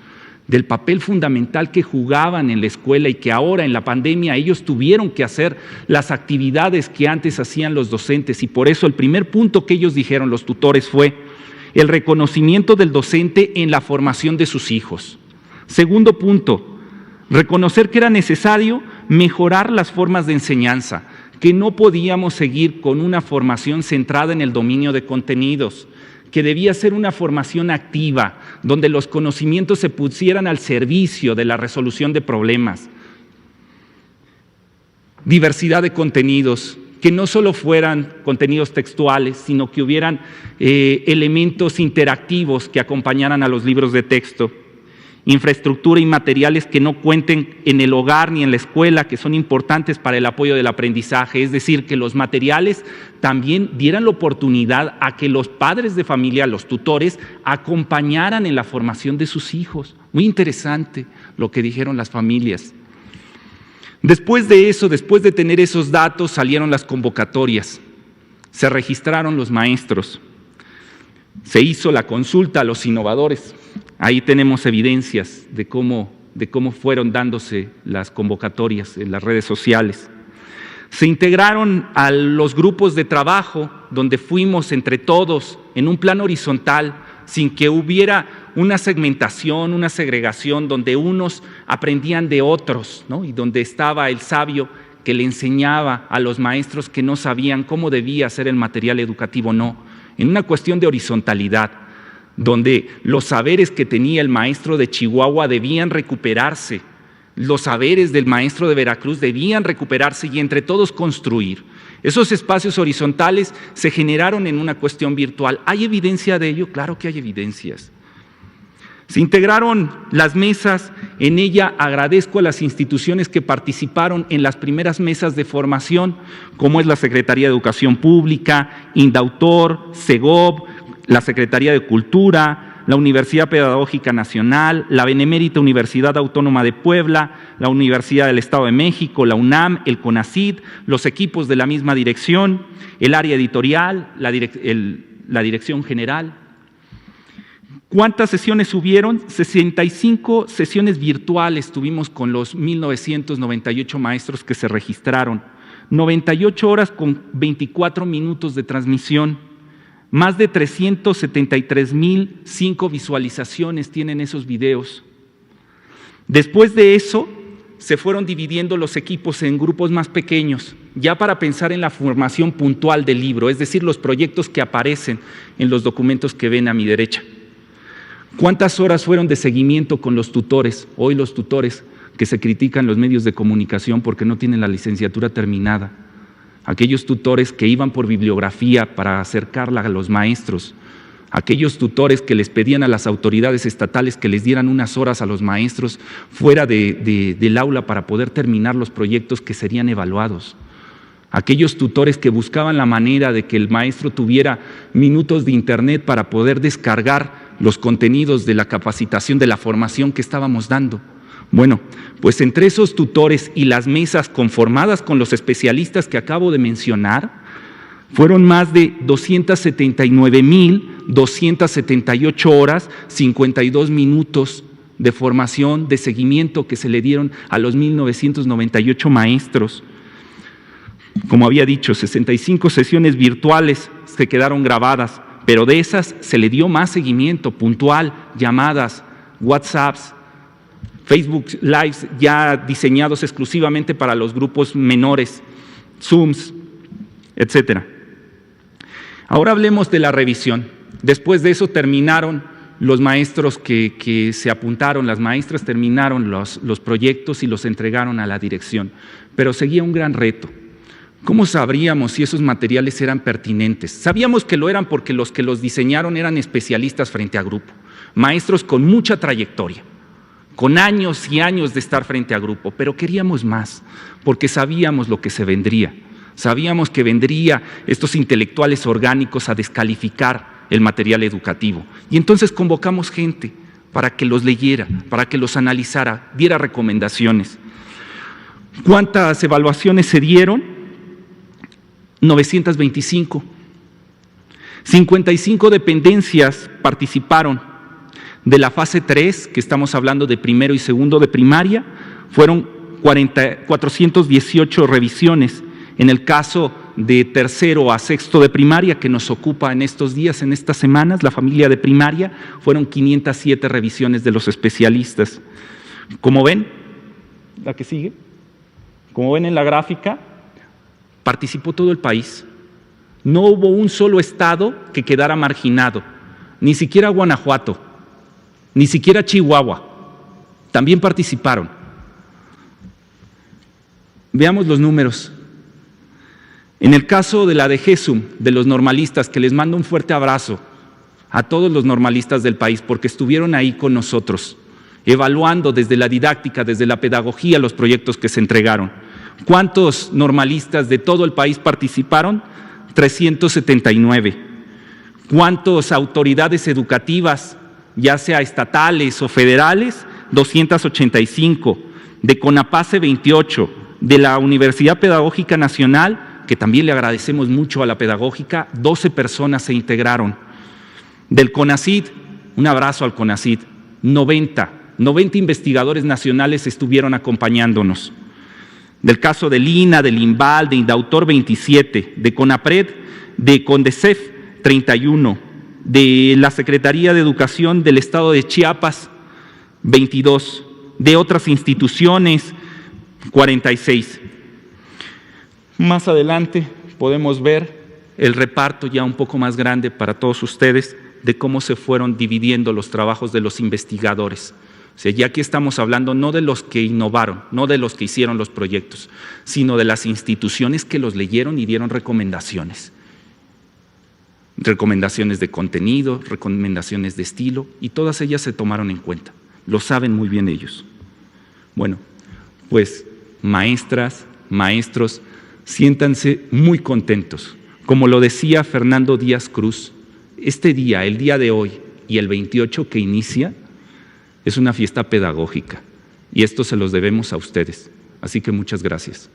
[SPEAKER 3] del papel fundamental que jugaban en la escuela y que ahora en la pandemia ellos tuvieron que hacer las actividades que antes hacían los docentes, y por eso el primer punto que ellos dijeron, los tutores, fue el reconocimiento del docente en la formación de sus hijos. Segundo punto, reconocer que era necesario mejorar las formas de enseñanza, que no podíamos seguir con una formación centrada en el dominio de contenidos, que debía ser una formación activa, donde los conocimientos se pusieran al servicio de la resolución de problemas. Diversidad de contenidos, que no solo fueran contenidos textuales, sino que hubieran elementos interactivos que acompañaran a los libros de texto. Infraestructura y materiales que no cuenten en el hogar ni en la escuela, que son importantes para el apoyo del aprendizaje, es decir, que los materiales también dieran la oportunidad a que los padres de familia, los tutores, acompañaran en la formación de sus hijos. Muy interesante lo que dijeron las familias. Después de eso, después de tener esos datos, salieron las convocatorias, se registraron los maestros, se hizo la consulta a los innovadores. Ahí tenemos evidencias de cómo fueron dándose las convocatorias en las redes sociales. Se integraron a los grupos de trabajo donde fuimos entre todos en un plan horizontal, sin que hubiera una segmentación, una segregación, donde unos aprendían de otros, ¿no? Y donde estaba el sabio que le enseñaba a los maestros que no sabían cómo debía ser el material educativo, no. En una cuestión de horizontalidad, donde los saberes que tenía el maestro de Chihuahua debían recuperarse, los saberes del maestro de Veracruz debían recuperarse y entre todos construir. Esos espacios horizontales se generaron en una cuestión virtual. ¿Hay evidencia de ello? Claro que hay evidencias. Se integraron las mesas, en ella agradezco a las instituciones que participaron en las primeras mesas de formación, como es la Secretaría de Educación Pública, Indautor, Segov, la Secretaría de Cultura, la Universidad Pedagógica Nacional, la Benemérita Universidad Autónoma de Puebla, la Universidad del Estado de México, la UNAM, el CONACYT, los equipos de la misma dirección, el área editorial, la dirección general. ¿Cuántas sesiones hubieron? 65 sesiones virtuales tuvimos con los 1,998 maestros que se registraron, 98 horas con 24 minutos de transmisión. Más de 373,005 visualizaciones tienen esos videos. Después de eso, se fueron dividiendo los equipos en grupos más pequeños, ya para pensar en la formación puntual del libro, es decir, los proyectos que aparecen en los documentos que ven a mi derecha. ¿Cuántas horas fueron de seguimiento con los tutores? Hoy los tutores que se critican los medios de comunicación porque no tienen la licenciatura terminada. Aquellos tutores que iban por bibliografía para acercarla a los maestros, aquellos tutores que les pedían a las autoridades estatales que les dieran unas horas a los maestros fuera del aula para poder terminar los proyectos que serían evaluados, aquellos tutores que buscaban la manera de que el maestro tuviera minutos de internet para poder descargar los contenidos de la capacitación, de la formación que estábamos dando. Bueno, pues entre esos tutores y las mesas conformadas con los especialistas que acabo de mencionar, fueron más de 279,278 horas, 52 minutos de formación, de seguimiento que se le dieron a los 1,998 maestros. Como había dicho, 65 sesiones virtuales se quedaron grabadas, pero de esas se le dio más seguimiento puntual, llamadas, WhatsApps, Facebook Lives ya diseñados exclusivamente para los grupos menores, Zooms, etc. Ahora hablemos de la revisión. Después de eso terminaron los maestros que se apuntaron, las maestras terminaron los proyectos y los entregaron a la dirección, pero seguía un gran reto. ¿Cómo sabríamos si esos materiales eran pertinentes? Sabíamos que lo eran porque los que los diseñaron eran especialistas frente a grupo, maestros con mucha trayectoria, con años y años de estar frente a grupo, pero queríamos más, porque sabíamos lo que se vendría. Sabíamos que vendría estos intelectuales orgánicos a descalificar el material educativo. Y entonces convocamos gente para que los leyera, para que los analizara, diera recomendaciones. ¿Cuántas evaluaciones se dieron? 925. 55 dependencias participaron. De la fase 3, que estamos hablando de primero y segundo de primaria, fueron 418 revisiones. En el caso de tercero a sexto de primaria, que nos ocupa en estos días, en estas semanas, la familia de primaria, fueron 507 revisiones de los especialistas. Como ven, la que sigue, como ven en la gráfica, participó todo el país. No hubo un solo estado que quedara marginado, ni siquiera Guanajuato, ni siquiera Chihuahua. También participaron. Veamos los números. En el caso de la de GESUM, de los normalistas, que les mando un fuerte abrazo a todos los normalistas del país, porque estuvieron ahí con nosotros, evaluando desde la didáctica, desde la pedagogía, los proyectos que se entregaron. ¿Cuántos normalistas de todo el país participaron? 379. ¿Cuántas autoridades educativas, ya sea estatales o federales? 285. De CONAPACE, 28. De la Universidad Pedagógica Nacional, que también le agradecemos mucho a la pedagógica, 12 personas se integraron. Del CONACYT, un abrazo al CONACYT, 90 investigadores nacionales estuvieron acompañándonos. Del caso del INA, del INVAL, de INDAUTOR, 27, de CONAPRED, de CONDECEF, 31, de la Secretaría de Educación del Estado de Chiapas, 22, de otras instituciones, 46. Más adelante podemos ver el reparto ya un poco más grande para todos ustedes de cómo se fueron dividiendo los trabajos de los investigadores. O sea, ya aquí estamos hablando no de los que innovaron, no de los que hicieron los proyectos, sino de las instituciones que los leyeron y dieron recomendaciones. Recomendaciones de contenido, recomendaciones de estilo, y todas ellas se tomaron en cuenta. Lo saben muy bien ellos. Bueno, pues maestras, maestros, siéntanse muy contentos. Como lo decía Fernando Díaz Cruz, este día, el día de hoy y el 28 que inicia, es una fiesta pedagógica y esto se los debemos a ustedes. Así que muchas gracias.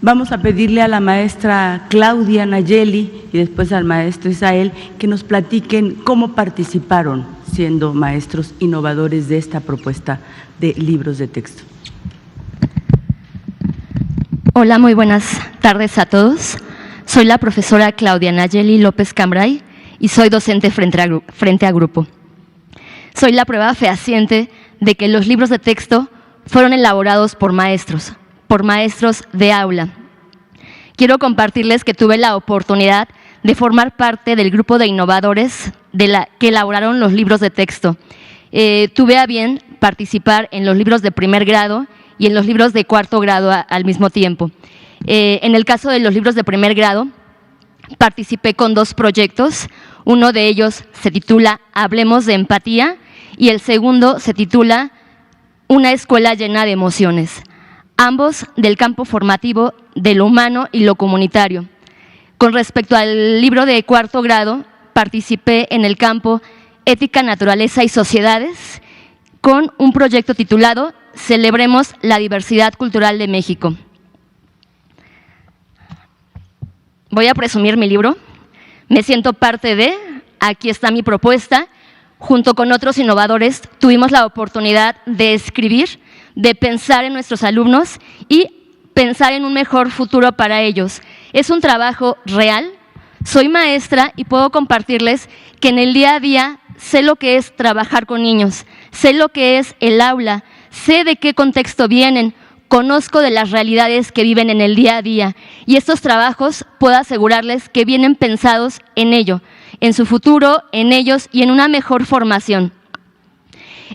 [SPEAKER 1] Vamos a pedirle a la maestra Claudia Nayeli y después al maestro Isael que nos platiquen cómo participaron siendo maestros innovadores de esta propuesta de libros de texto.
[SPEAKER 4] Hola, muy buenas tardes a todos. Soy la profesora Claudia Nayeli López Cambray y soy docente frente a grupo. Soy la prueba fehaciente de que los libros de texto fueron elaborados por maestros de aula. Quiero compartirles que tuve la oportunidad de formar parte del grupo de innovadores que elaboraron los libros de texto. Tuve a bien participar en los libros de primer grado y en los libros de cuarto grado al mismo tiempo. En el caso de los libros de primer grado, participé con 2 proyectos. Uno de ellos se titula Hablemos de empatía y el segundo se titula Una escuela llena de emociones, ambos del campo formativo de lo humano y lo comunitario. Con respecto al libro de cuarto grado, participé en el campo Ética, Naturaleza y Sociedades con un proyecto titulado Celebremos la diversidad cultural de México. Voy a presumir mi libro. Me siento parte de, aquí está mi propuesta, junto con otros innovadores, tuvimos la oportunidad de escribir, de pensar en nuestros alumnos y pensar en un mejor futuro para ellos. Es un trabajo real. Soy maestra y puedo compartirles que en el día a día sé lo que es trabajar con niños, sé lo que es el aula, sé de qué contexto vienen, conozco de las realidades que viven en el día a día y estos trabajos puedo asegurarles que vienen pensados en ello, en su futuro, en ellos y en una mejor formación.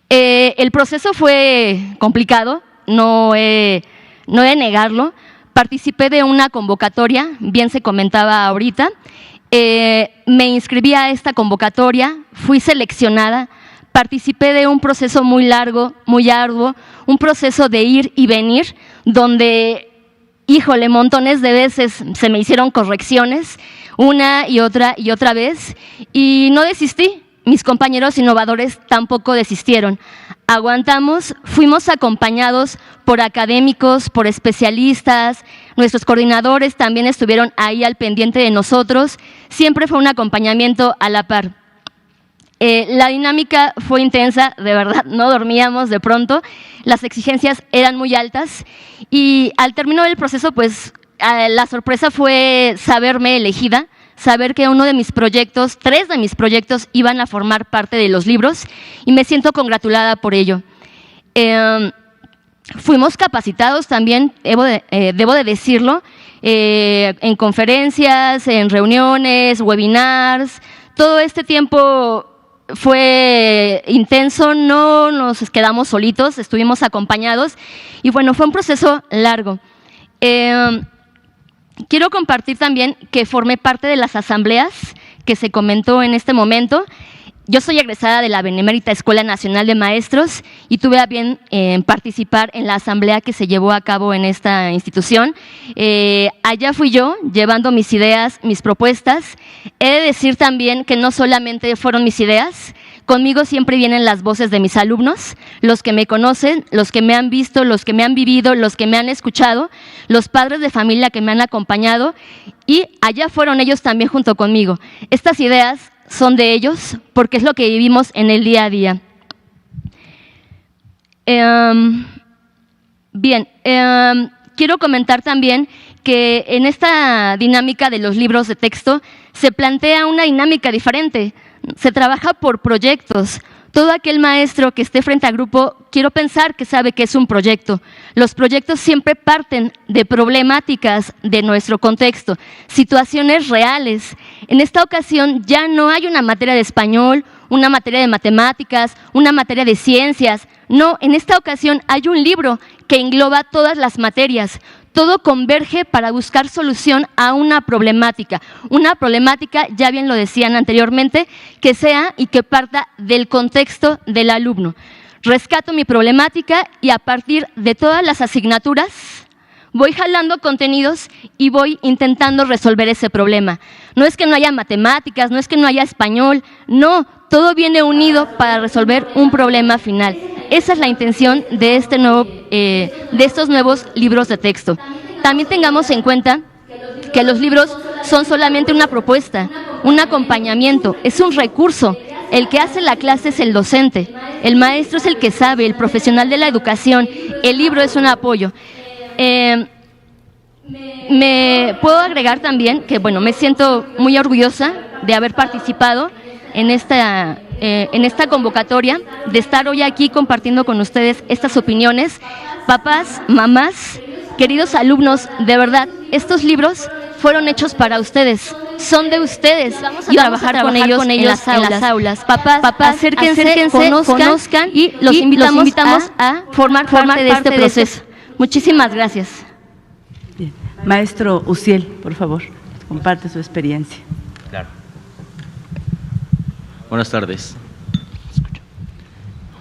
[SPEAKER 4] El proceso fue complicado, no he de negarlo. Participé de una convocatoria, bien se comentaba ahorita, me inscribí a esta convocatoria, fui seleccionada, participé de un proceso muy largo, muy arduo, un proceso de ir y venir, donde, híjole, montones de veces se me hicieron correcciones, una y otra vez, y no desistí. Mis compañeros innovadores tampoco desistieron. Aguantamos, fuimos acompañados por académicos, por especialistas, nuestros coordinadores también estuvieron ahí al pendiente de nosotros, siempre fue un acompañamiento a la par. La dinámica fue intensa, de verdad, no dormíamos de pronto, las exigencias eran muy altas y al término del proceso, pues la sorpresa fue saberme elegida, saber que uno de mis proyectos, 3 de mis proyectos iban a formar parte de los libros y me siento congratulada por ello. Fuimos capacitados también, debo de decirlo, en conferencias, en reuniones, webinars, todo este tiempo fue intenso, no nos quedamos solitos, estuvimos acompañados y bueno, fue un proceso largo. Quiero compartir también que formé parte de las asambleas que se comentó en este momento. Yo soy egresada de la Benemérita Escuela Nacional de Maestros y tuve a bien participar en la asamblea que se llevó a cabo en esta institución. Allá fui yo llevando mis ideas, mis propuestas. He de decir también que no solamente fueron mis ideas, conmigo siempre vienen las voces de mis alumnos, los que me conocen, los que me han visto, los que me han vivido, los que me han escuchado, los padres de familia que me han acompañado y allá fueron ellos también junto conmigo. Estas ideas son de ellos porque es lo que vivimos en el día a día. Quiero comentar también que en esta dinámica de los libros de texto se plantea una dinámica diferente. Se trabaja por proyectos. Todo aquel maestro que esté frente a grupo, quiero pensar que sabe que es un proyecto. Los proyectos siempre parten de problemáticas de nuestro contexto, situaciones reales. En esta ocasión ya no hay una materia de español, una materia de matemáticas, una materia de ciencias. No, en esta ocasión hay un libro que engloba todas las materias. Todo converge para buscar solución a una problemática, ya bien lo decían anteriormente, que sea y que parta del contexto del alumno. Rescato mi problemática y a partir de todas las asignaturas voy jalando contenidos y voy intentando resolver ese problema. No es que no haya matemáticas, no es que no haya español, no, todo viene unido para resolver un problema final. Esa es la intención de estos nuevos libros de texto. También tengamos en cuenta que los libros son solamente una propuesta, un acompañamiento, es un recurso. El que hace la clase es el docente, el maestro es el que sabe, el profesional de la educación, el libro es un apoyo. Me puedo agregar también que, bueno, me siento muy orgullosa de haber participado en esta convocatoria, de estar hoy aquí compartiendo con ustedes estas opiniones. Papás, mamás, queridos alumnos, de verdad, estos libros fueron hechos para ustedes, son de ustedes y vamos a trabajar con ellos en las aulas. Papás, acérquense, conozcan y los invitamos a formar parte de este proceso. Muchísimas gracias.
[SPEAKER 1] Bien. Maestro Uciel, por favor, comparte su experiencia.
[SPEAKER 5] Claro. Buenas tardes.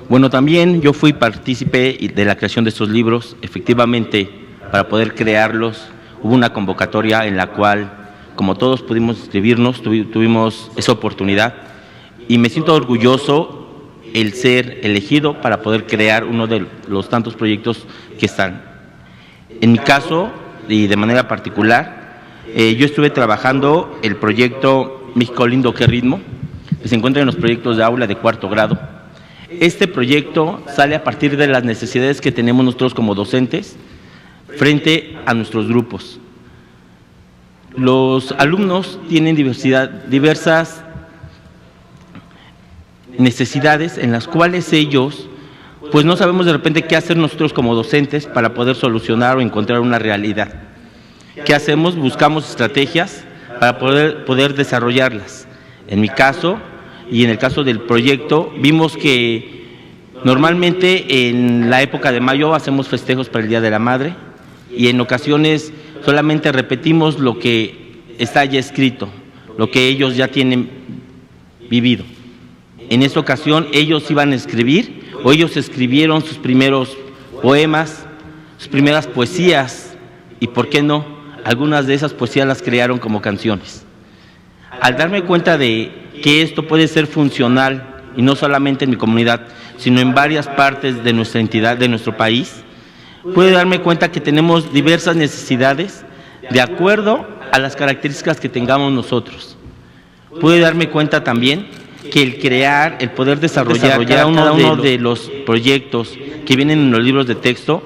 [SPEAKER 5] Bueno, también yo fui partícipe de la creación de estos libros. Efectivamente, para poder crearlos, hubo una convocatoria en la cual, como todos pudimos inscribirnos, tuvimos esa oportunidad y me siento orgulloso el ser elegido para poder crear uno de los tantos proyectos que están. En mi caso, y de manera particular, yo estuve trabajando el proyecto México Lindo, ¿qué ritmo?, que se encuentran en los proyectos de aula de cuarto grado. Este proyecto sale a partir de las necesidades que tenemos nosotros como docentes frente a nuestros grupos. Los alumnos tienen diversas necesidades en las cuales ellos, pues no sabemos de repente qué hacer nosotros como docentes para poder solucionar o encontrar una realidad. ¿Qué hacemos? Buscamos estrategias para poder desarrollarlas. En mi caso y en el caso del proyecto, vimos que normalmente en la época de mayo hacemos festejos para el Día de la Madre y en ocasiones solamente repetimos lo que está ya escrito, lo que ellos ya tienen vivido. En esta ocasión ellos iban a escribir, o ellos escribieron sus primeros poemas, sus primeras poesías, y por qué no, algunas de esas poesías las crearon como canciones. Al darme cuenta de que esto puede ser funcional, y no solamente en mi comunidad, sino en varias partes de nuestra entidad, de nuestro país, pude darme cuenta que tenemos diversas necesidades de acuerdo a las características que tengamos nosotros. Pude darme cuenta también que el crear, el poder desarrollar cada uno de los proyectos que vienen en los libros de texto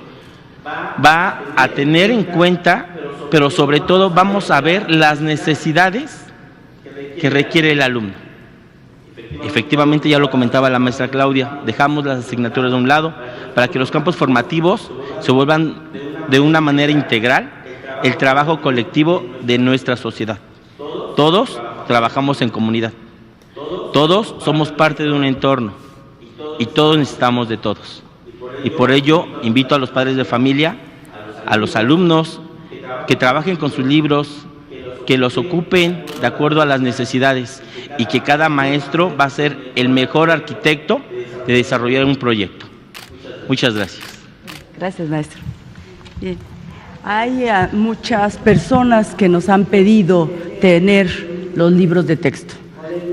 [SPEAKER 5] va a tener en cuenta, pero sobre todo vamos a ver las necesidades que requiere el alumno. Efectivamente, ya lo comentaba la maestra Claudia, dejamos las asignaturas de un lado para que los campos formativos se vuelvan de una manera integral el trabajo colectivo de nuestra sociedad. Todos trabajamos en comunidad. Todos somos parte de un entorno y todos necesitamos de todos. Y por ello invito a los padres de familia, a los alumnos, que trabajen con sus libros, que los ocupen de acuerdo a las necesidades y que cada maestro va a ser el mejor arquitecto de desarrollar un proyecto. Muchas gracias.
[SPEAKER 1] Gracias, maestro. Bien. Hay muchas personas que nos han pedido tener los libros de texto,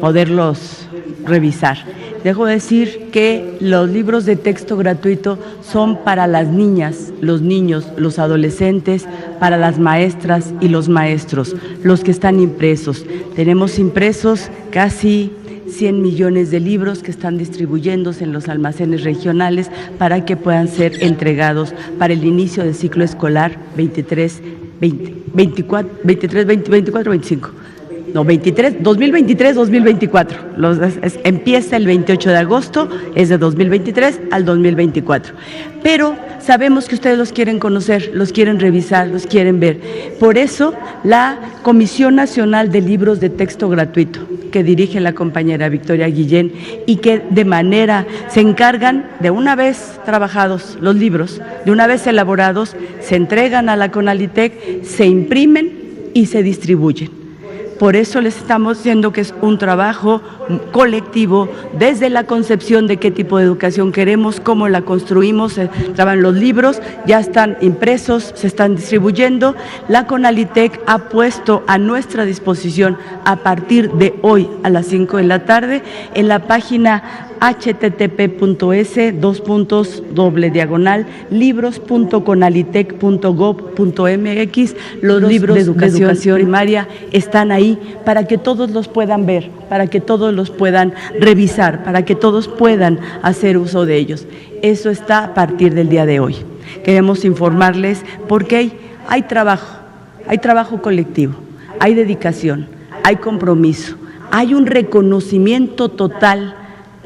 [SPEAKER 1] poderlos revisar. Dejo decir que los libros de texto gratuito son para las niñas, los niños, los adolescentes, para las maestras y los maestros, los que están impresos. Tenemos impresos casi 100 millones de libros que están distribuyéndose en los almacenes regionales para que puedan ser entregados para el inicio del ciclo escolar 2024-25. No, 2023-2024. Empieza el 28 de agosto, es de 2023 al 2024. Pero sabemos que ustedes los quieren conocer, los quieren revisar, los quieren ver. Por eso, la Comisión Nacional de Libros de Texto Gratuito, que dirige la compañera Victoria Guillén, y que de manera se encargan de una vez trabajados los libros, de una vez elaborados, se entregan a la CONALITEC, se imprimen y se distribuyen. Por eso les estamos diciendo que es un trabajo colectivo desde la concepción de qué tipo de educación queremos, cómo la construimos. Trabajan los libros, ya están impresos, se están distribuyendo. La CONALITEC ha puesto a nuestra disposición a partir de hoy a las 5 de la tarde en la página http://libros.conalitec.gov.mx. Los libros de educación primaria están ahí para que todos los puedan ver, para que todos los puedan revisar, para que todos puedan hacer uso de ellos. Eso está a partir del día de hoy. Queremos informarles porque hay trabajo colectivo, hay dedicación, hay compromiso, hay un reconocimiento total,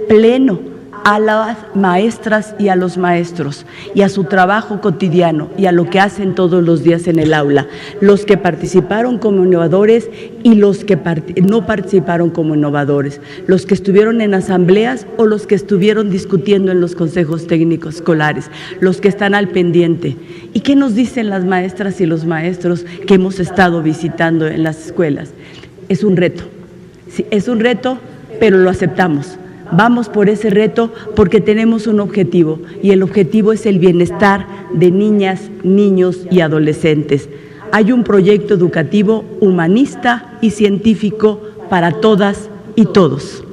[SPEAKER 1] pleno, a las maestras y a los maestros y a su trabajo cotidiano y a lo que hacen todos los días en el aula, los que participaron como innovadores y los que no participaron como innovadores, los que estuvieron en asambleas o los que estuvieron discutiendo en los consejos técnicos escolares, los que están al pendiente. ¿Y qué nos dicen las maestras y los maestros que hemos estado visitando en las escuelas? Es un reto, sí, es un reto, pero lo aceptamos. Vamos por ese reto porque tenemos un objetivo y el objetivo es el bienestar de niñas, niños y adolescentes. Hay un proyecto educativo humanista y científico para todas y todos.